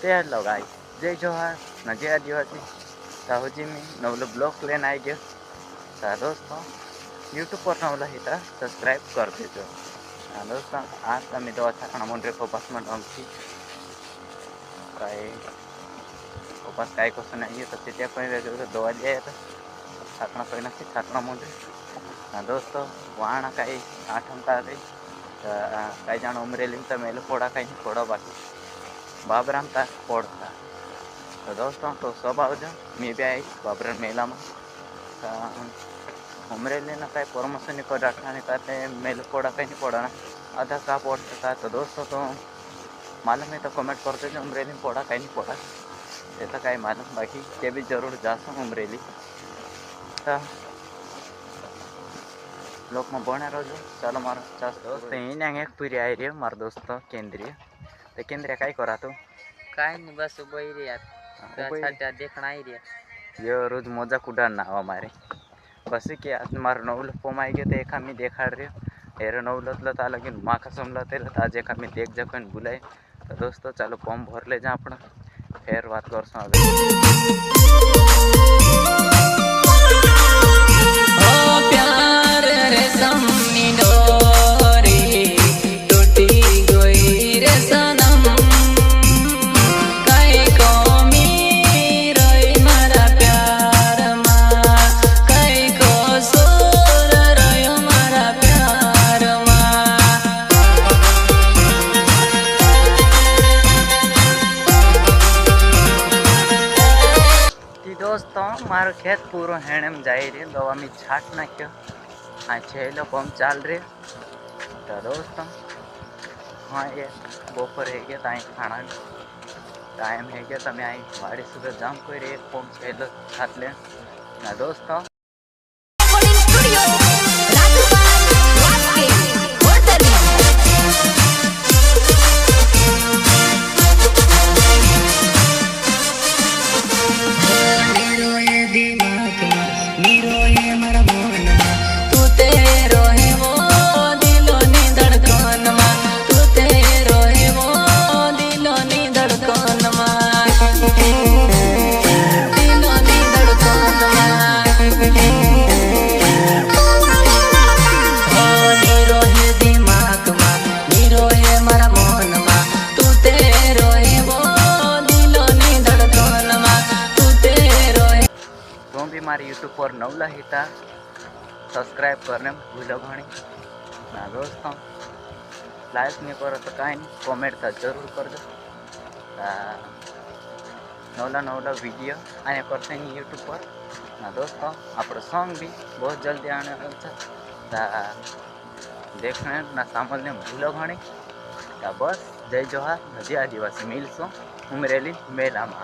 ते hello guys, जय जोहार न जय आदिवासी। साहूजी में नवलो ब्लॉग लेना आई गयो। दोस्तों यूट्यूब पर नवला हिता सब्सक्राइब कर दीजिए। दोस्तों आज तमी दवा छाकणा मुंडे कोपास में डंकी कोपास काय क्वेश्चन आई तो चिटिया कोई दवा दिया तो छाकणा कोई नहीं छाकणा मुंडे। दोस्तों वाणा कई आठम का रही कई जान उमरेली तो मेले फोड़ा कहीं फोड़ा बाकी बाबराम तक फोड़ता। तो दोस्तों तो सब आओ जाओ मैं भी आई बाबरा मेला में उमरेली ना कहीं परमोशन को रखने कहते मेले फोड़ा कहीं फोड़ा ना आधा का फोड़ता था। तो दोस्तों तो मालूम है तो कमेंट करते जो उमरेली में फोड़ा कहीं फोड़ा ये तो कहीं मालूम बाकी ये भी जरूर जा सकूँ उमरेली तो लोग में बने रहो। चलो मारो चास दोस्त इन एक पूरी आई रही है मार दोस्त केंद्रीय तो केंद्रीय कई करा तू काय नहीं बस वही रे यार देखना ही रे ये रोज मजा उड़ाना हमारे बस कि आज मार नवल पोम आई गए तो एक आम्ही देखा रहे हेर नवलतलं ता लगीन माखा समलत आज एक आम्ही देख जखन बुलाए। तो दोस्तों चलो पोम भर ले जा आपण फेर बात करसो दोस्तों मारो खेत पूरा हेणे में जाई रही दवा में छाट नाख्यो हाँ 6 लोग हम चाल रहे। तो दोस्तों हाँ ये बपोर है गया ताई खाना टाइम है गया तो मैं आई वाड़ी सुबह जाम कोई रे 6 लोग छाट ले ना दोस्तों। मारी यूट्यूब पर नवला हिता सब्सक्राइब करने भूलो घनी ना दोस्तों लाइक नहीं करो तो कहीं नहीं कमेंट तो जरूर कर दो। नवला नवला वीडियो आने करते हैं यूट्यूब पर ना दोस्तों आप सॉन्ग भी बहुत जल्दी आने वाला देखने ना सामने भूलो घनी बस जय जोहार जय आदिवासी मिलसो उमरेली मेला में।